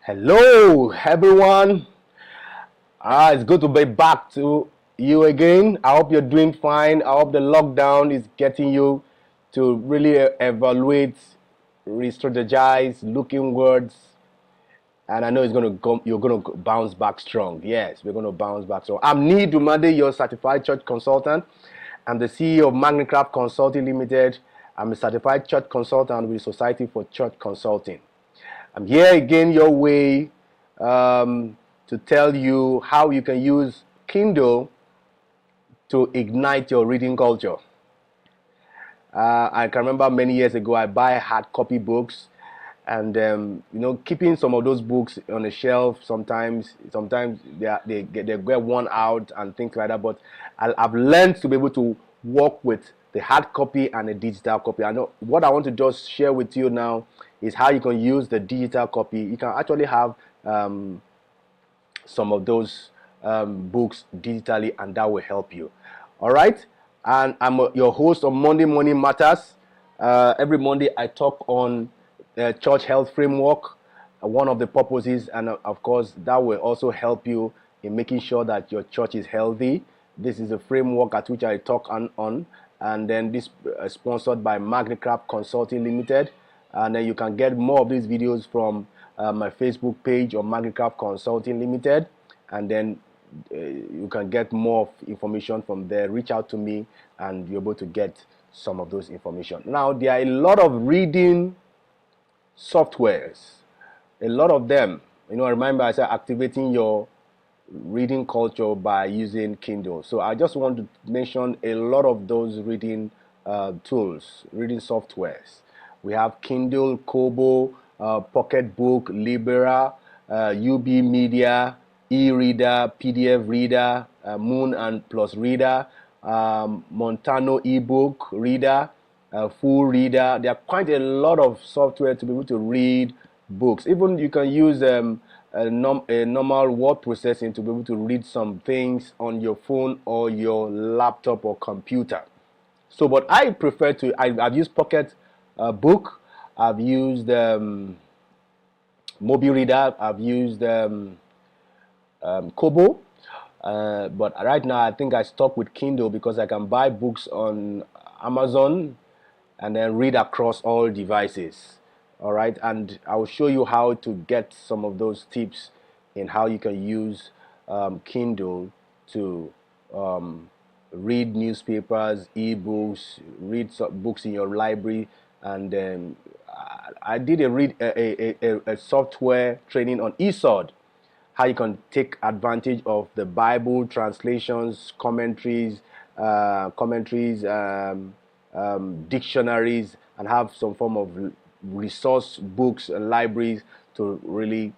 Hello, everyone. It's good to be back to you again. I hope you're doing fine. I hope the lockdown is getting you to really evaluate, re-strategize, look inwards, and I know it's gonna go. You're gonna bounce back strong. Yes, we're gonna bounce back strong. I'm Niyi Dunmade, your certified church consultant. I'm the CEO of Magnicraft Consulting Limited. I'm a certified church consultant with the Society for Church Consulting. I'm here again your way to tell you how you can use Kindle to ignite your reading culture. I can remember many years ago I buy hard copy books, and keeping some of those books on the shelf sometimes they get worn out and things like that. But I've learned to be able to work with the hard copy and the digital copy. I know what I want to just share with you now is how you can use the digital copy. You can actually have some of those books digitally, and that will help you. All right, and I'm your host on Monday Morning Matters. Every Monday I talk on church health framework, one of the purposes, and of course that will also help you in making sure that your church is healthy. This is a framework at which I talk on, and then this sponsored by Magnicraft Consulting Limited. And then you can get more of these videos from my Facebook page or Magnicraft Consulting Limited, and then you can get more information from there. Reach out to me and you're able to get some of those information. Now, there are a lot of reading softwares, a lot of them. Remember I said activating your reading culture by using Kindle. So I just want to mention a lot of those reading tools, reading softwares. We have Kindle, Kobo, Pocketbook, Libera, UB Media, e-reader, PDF reader, Moon and Plus reader, Montano ebook reader, full reader. There are quite a lot of software to be able to read books. Even you can use a normal word processing to be able to read some things on your phone or your laptop or computer. So, but I prefer to. I've used Pocket Book. I've used Mobi Reader. I've used Kobo. But right now, I think I stuck with Kindle because I can buy books on Amazon and then read across all devices. All right, and I will show you how to get some of those tips in how you can use Kindle to read newspapers, ebooks, read books in your library, and I did a software training on eSword, how you can take advantage of the Bible translations, commentaries, dictionaries, and have some form of resource books and libraries to really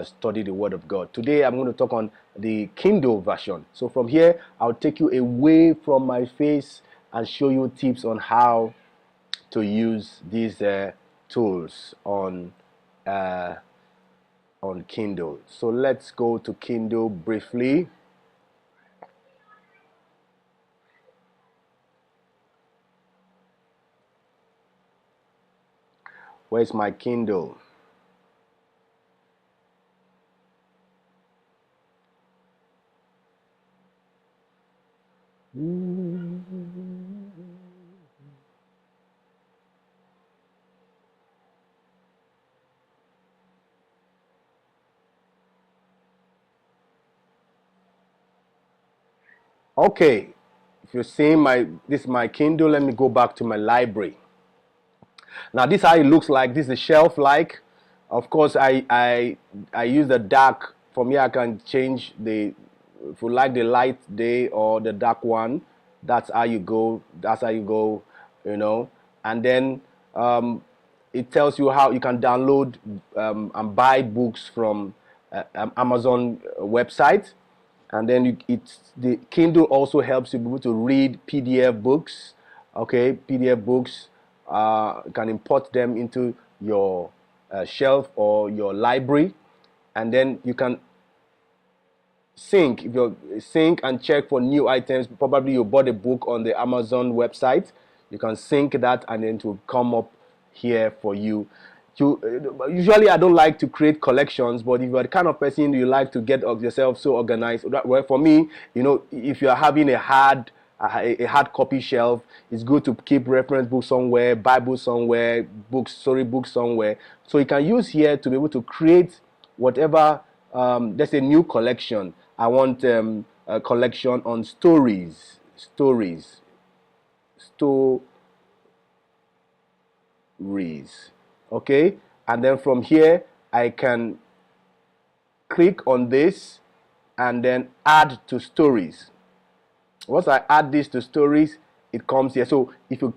study the Word of God. Today I'm going to talk on the Kindle version. So from here I'll take you away from my face and show you tips on how to use these tools on Kindle. So let's go to Kindle briefly. Where's my Kindle? Okay, if you're seeing this is my Kindle, let me go back to my library. Now this is how it looks like. This is the shelf like. Of course, I use the dark. For me, I can change the, if you like the light day or the dark one. That's how you go. That's how you go. And then it tells you how you can download and buy books from Amazon website. And then the Kindle also helps you be able to read PDF books. Okay, PDF books, you can import them into your shelf or your library, and then you can sync. If you sync and check for new items, probably you bought a book on the Amazon website, you can sync that and then it will come up here for you. Usually I don't like to create collections, but if you're the kind of person you like to get yourself so organized, well, for me, if you're having a hard copy shelf, it's good to keep reference books somewhere, Bible somewhere, storybooks somewhere, so you can use here to be able to create whatever. There's a new collection. I want a collection on stories, okay, and then from here I can click on this and then add to stories. Once I add this to stories, it comes here. So if you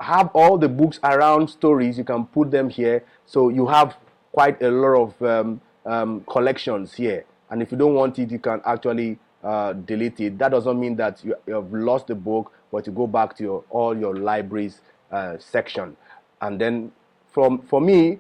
have all the books around stories, you can put them here, so you have quite a lot of collections here. And if you don't want it, you can actually delete it. That doesn't mean that you have lost the book, but you go back to all your libraries section. And then for me,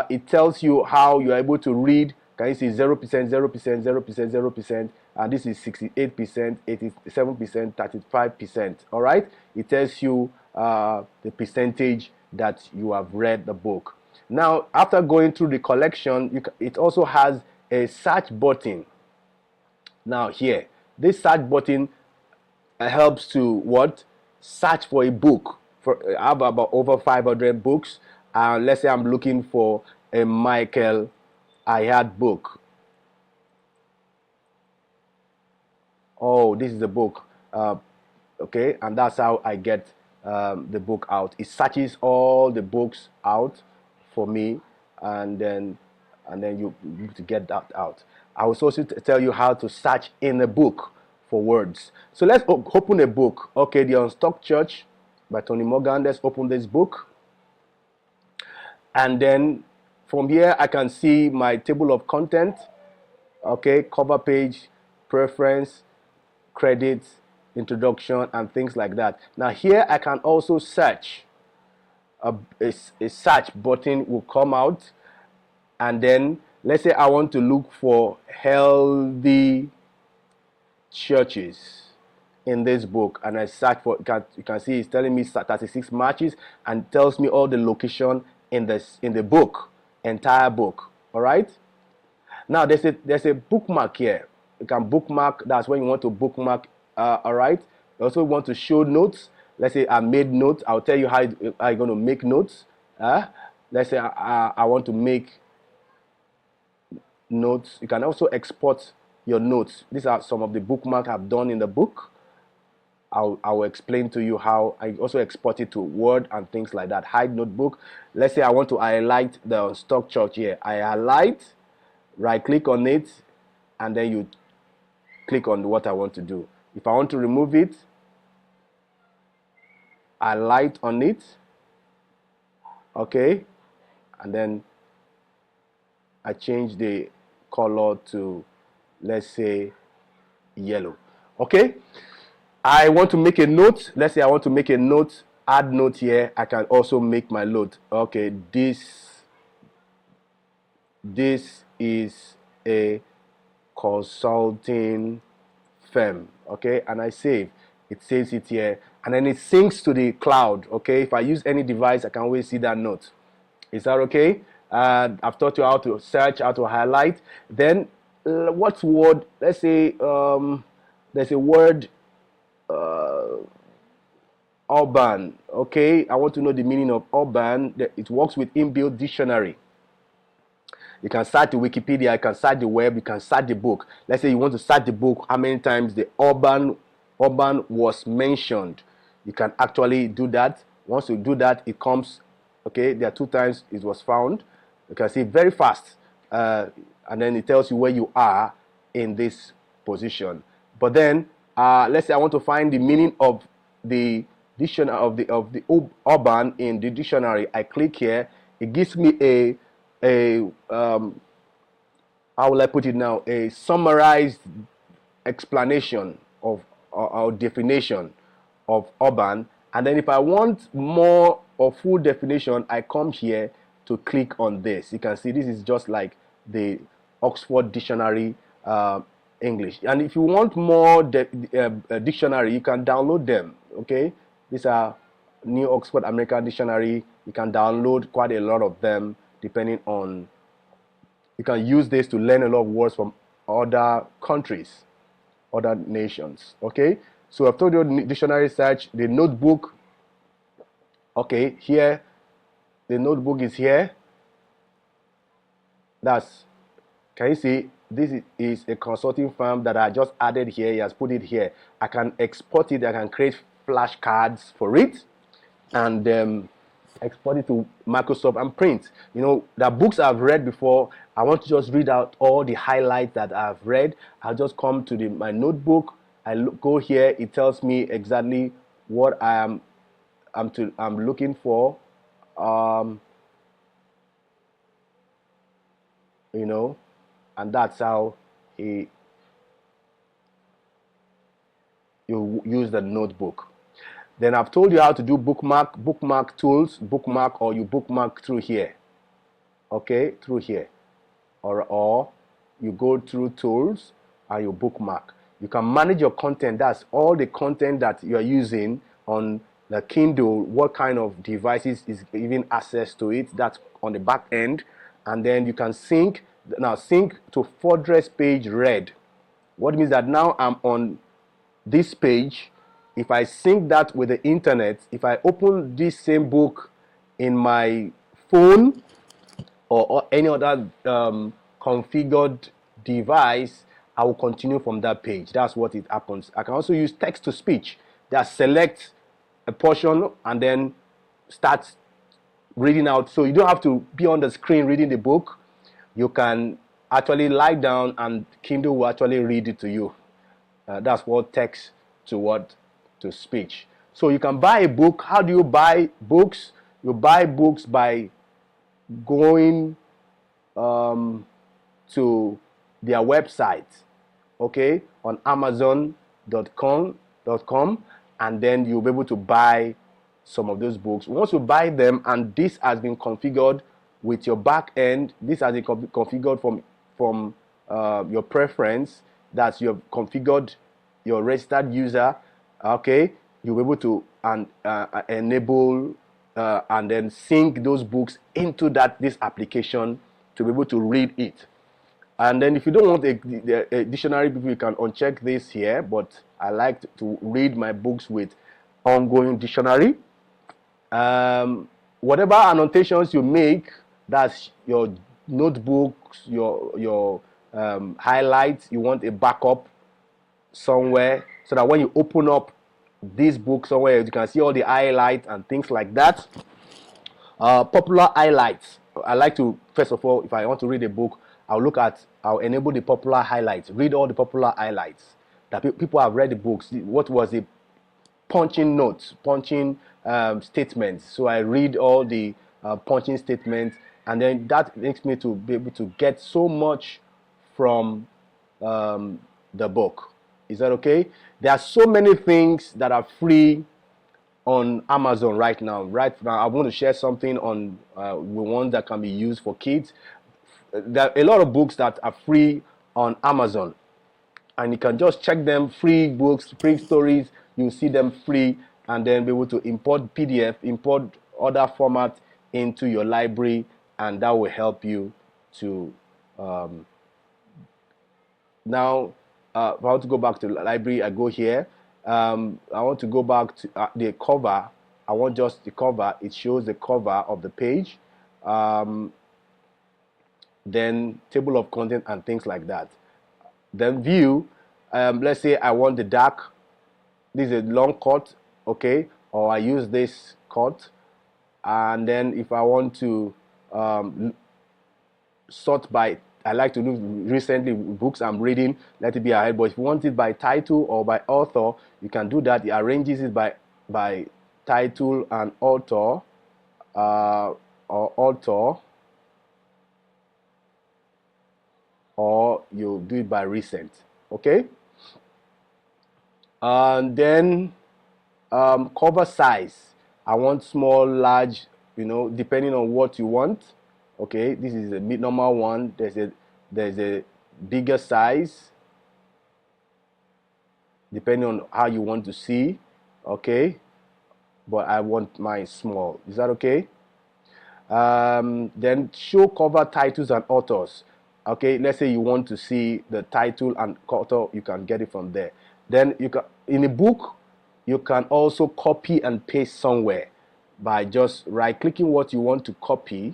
it tells you how you're able to read. Can you see 0%, 0%, 0%, 0%, and this is 68%, 87%, 35%. All right, it tells you the percentage that you have read the book. Now, after going through the collection, it also has a search button. Now here, this search button helps to what? Search for a book. I have about over 500 books. Let's say I'm looking for a Michael Ayad book. Oh, this is the book. Okay, and that's how I get the book out. It searches all the books out for me, and then you need to get that out. I will also tell you how to search in a book for words. So let's open a book. Okay, The Unstuck Church by Tony Morgan. Let's open this book. And then from here, I can see my table of content. Okay, cover page, preference, credits, introduction, and things like that. Now here I can also search. A search button will come out, and then let's say I want to look for healthy churches in this book, and I search for, you can see it's telling me 36 matches and tells me all the location in the book, entire book. All right, now there's a bookmark here. You can bookmark. That's when you want to bookmark. All right, you also want to show notes. Let's say I made notes. I'll tell you how you're going to make notes. Let's say I want to make notes. You can also export your notes. These are some of the bookmarks I've done in the book. I will explain to you how I also export it to Word and things like that. Hide notebook. Let's say I want to highlight the Unstuck Church here. I highlight, right click on it, and then you click on what I want to do. If I want to remove it, I highlight on it, okay, and then I change the color to, let's say, yellow. Okay, I want to make a note. Let's say I want to make a note, add note here. I can also make my note. Okay, this is a consulting firm. Okay, and I save. It saves it here, and then it syncs to the cloud. Okay, if I use any device, I can always see that note. Is that okay? I've taught you how to search, how to highlight. Then what's word? Let's say there's a word, urban. Okay, I want to know the meaning of urban. It works with inbuilt dictionary. You can search the Wikipedia, you can search the web, you can search the book. Let's say you want to search the book, how many times the urban was mentioned. You can actually do that. Once you do that, it comes, okay, there are 2 times it was found. You can see very fast, and then it tells you where you are in this position. But then let's say I want to find the meaning of the dictionary of the urban in the dictionary. I click here. It gives me how will I put it now? A summarized explanation of or definition of urban. And then if I want more or full definition, I come here to click on this. You can see this is just like the Oxford Dictionary English. And if you want more dictionary, you can download them. Okay, these are New Oxford American Dictionary. You can download quite a lot of them depending on, you can use this to learn a lot of words from other countries, other nations. Okay, so I've told you dictionary search, the notebook. Okay, here the notebook is here. That's, can you see, this is a consulting firm that I just added here. He has put it here. I can export it. I can create flashcards for it, and export it to Microsoft and print. You know, the books I've read before, I want to just read out all the highlights that I've read. I'll just come to my notebook. Go here. It tells me exactly what I'm looking for. You know, and that's how you use the notebook. Then I've told you how to do bookmark tools, bookmark, or you bookmark through here. Okay, through here, or you go through tools and you bookmark. You can manage your content. That's all the content that you are using on the Kindle. What kind of devices is giving access to it? That's on the back end, and then you can sync. Now sync to Fortress page read. What means that now I'm on this page. If I sync that with the internet, if I open this same book in my phone or any other configured device, I will continue from that page. That's what it happens. I can also use text to speech. That select a portion and then start reading out. So you don't have to be on the screen reading the book. You can actually lie down and Kindle will actually read it to you. That's what text to speech. So you can buy a book. How do you buy books? You buy books by going to their website, okay, on Amazon.com, and then you'll be able to buy some of those books. Once you buy them, and this has been configured with your back end, this has been configured from your preference, that you have configured your registered user, okay, you'll be able to enable and then sync those books into this application to be able to read it. And then if you don't want a dictionary, you can uncheck this here, but I like to read my books with ongoing dictionary. Whatever annotations you make, that's your notebooks, your highlights, you want a backup somewhere so that when you open up this book somewhere, you can see all the highlights and things like that. Popular highlights. I like to, first of all, if I want to read a book, I'll enable the popular highlights, read all the popular highlights that people have read the books. What was the punching notes, punching statements. So I read all the punching statements, and then that makes me to be able to get so much from the book. Is that okay? There are so many things that are free on Amazon right now. Right now, I want to share something on one that can be used for kids. There are a lot of books that are free on Amazon, and you can just check them. Free books, free stories. You see them free, and then be able to import PDF, import other formats into your library, and that will help you to now. If I want to go back to the library, I go here. I want to go back to the cover. I want just the cover. It shows the cover of the page. Then table of content and things like that. Then view. Let's say I want the dark. This is a long cut, okay? Or I use this cut. And then if I want to sort by, I like to look recently books I'm reading, let it be ahead. But if you want it by title or by author, you can do that. It arranges it by title and author, or author, or you do it by recent. Okay. And then cover size. I want small, large, depending on what you want. Okay, this is a normal one. There's a bigger size, depending on how you want to see. Okay, but I want mine small. Is that okay? Then show cover titles and authors. Okay, let's say you want to see the title and author, you can get it from there. Then you can, in a book, you can also copy and paste somewhere by just right clicking what you want to copy.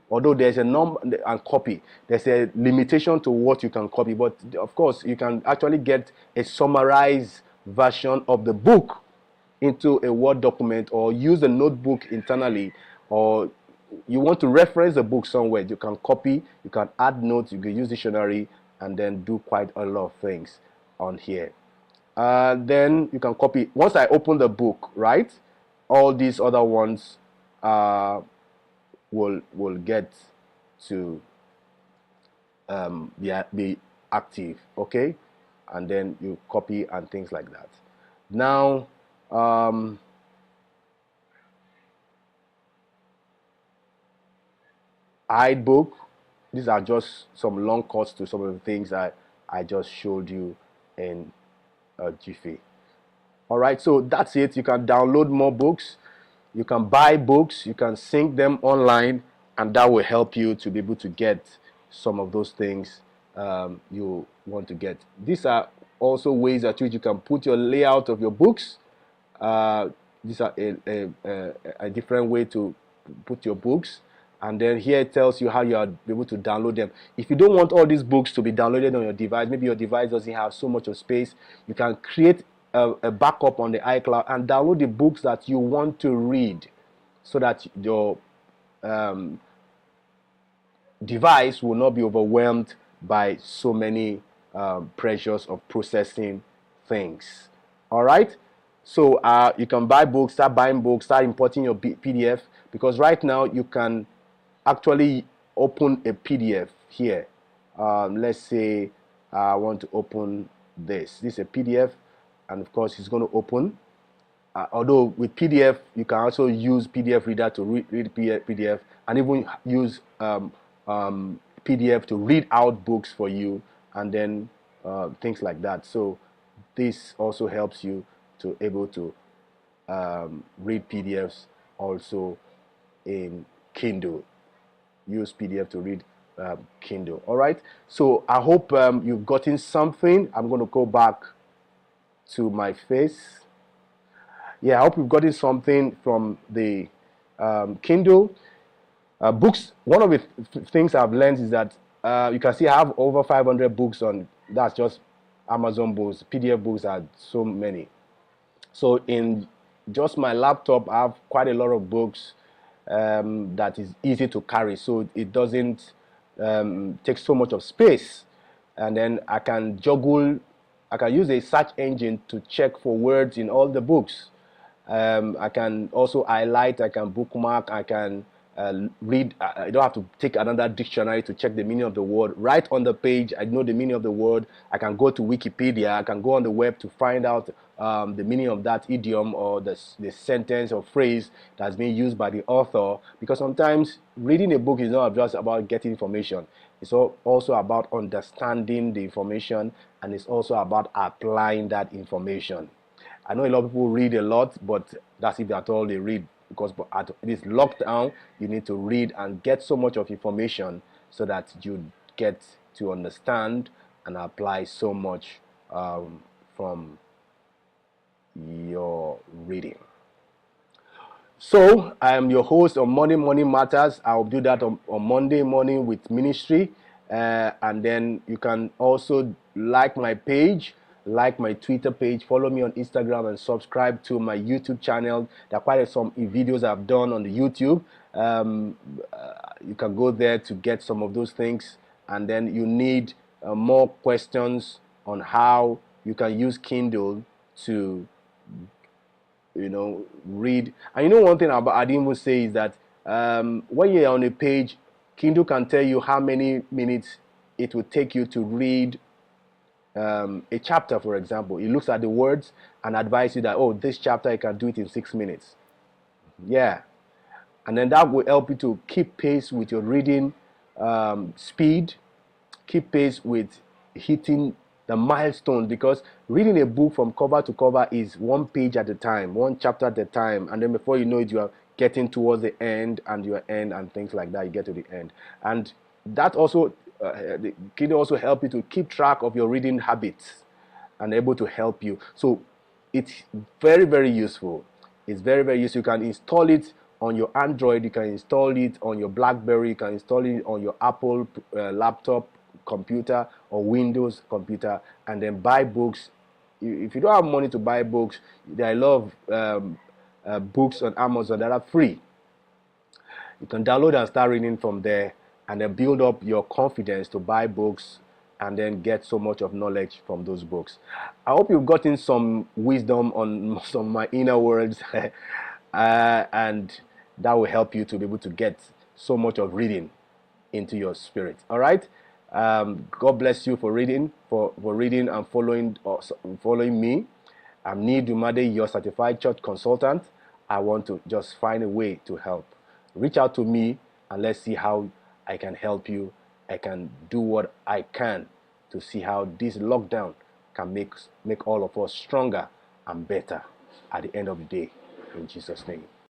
Although there's a number and copy, there's a limitation to what you can copy, but of course you can actually get a summarized version of the book into a Word document, or use a notebook internally, or you want to reference the book somewhere, you can copy, you can add notes, you can use dictionary, and then do quite a lot of things on here. Then you can copy. Once I open the book, right, all these other ones will get to be active, okay, and then you copy and things like that. Now hide book. These are just some long cuts to some of the things that I just showed you in Jiffy. All right, so that's it. You can download more books, you can buy books, you can sync them online, and that will help you to be able to get some of those things you want to get. These are also ways at which you can put your layout of your books. These are a different way to put your books. And then here it tells you how you are able to download them. If you don't want all these books to be downloaded on your device, maybe your device doesn't have so much of space, you can create a backup on the iCloud and download the books that you want to read, so that your device will not be overwhelmed by so many pressures of processing things. All right, so you can buy books, start buying books, start importing your PDF, because right now you can actually open a PDF here. Let's say I want to open this. This is a PDF, and of course it's going to open. Although with PDF, you can also use PDF Reader to read PDF, and even use PDF to read out books for you, and then things like that. So this also helps you to able to read PDFs also in Kindle. Use PDF to read Kindle. All right, so I hope you've gotten something. I'm going to go back to my face. Yeah, I hope you've gotten something from the Kindle books. One of the things I've learned is that you can see I have over 500 books on. That's just Amazon books. PDF books are so many. So in just my laptop, I have quite a lot of books that is easy to carry, so it doesn't take so much of space. And then I can juggle, I can use a search engine to check for words in all the books. I can also highlight, I can bookmark, I can read. I don't have to take another dictionary to check the meaning of the word. Right on the page, I know the meaning of the word. I can go to Wikipedia, I can go on the web to find out the meaning of that idiom, or the sentence or phrase that's being used by the author. Because sometimes reading a book is not just about getting information. It's also about understanding the information, and it's also about applying that information. I know a lot of people read a lot, but that's if at all they read. Because at this lockdown, you need to read and get so much of information, so that you get to understand and apply so much from your reading. So I am your host on Monday Morning Matters. I'll do that on Monday morning with ministry. And then you can also like my page, like my Twitter page, follow me on Instagram, and subscribe to my YouTube channel. There are quite some videos I've done on the YouTube. You can go there to get some of those things. And then you need more questions on how you can use Kindle to read. And one thing about I didn't even say is that when you're on a page, Kindle can tell you how many minutes it will take you to read a chapter. For example, it looks at the words and advises you that, oh, this chapter I can do it in 6 minutes. Yeah, and then that will help you to keep pace with your reading speed, keep pace with hitting the milestone, because reading a book from cover to cover is one page at a time, one chapter at a time, and then before you know it, you are getting towards the end and your end and things like that. You get to the end, and that also the Kindle also help you to keep track of your reading habits and able to help you. So it's very, very useful. It's very, very useful. You can install it on your Android, you can install it on your BlackBerry, you can install it on your Apple laptop computer or Windows computer, and then buy books. If you don't have money to buy books, there are a lot of books on Amazon that are free. You can download and start reading from there, and then build up your confidence to buy books and then get so much of knowledge from those books. I hope you've gotten some wisdom on some of my inner words, and that will help you to be able to get so much of reading into your spirit. All right. God bless you for reading, for reading and following me. I'm Niyi Dunmade, your certified church consultant. I want to just find a way to help. Reach out to me and let's see how I can help you. I can do what I can to see how this lockdown can make all of us stronger and better at the end of the day. In Jesus' name.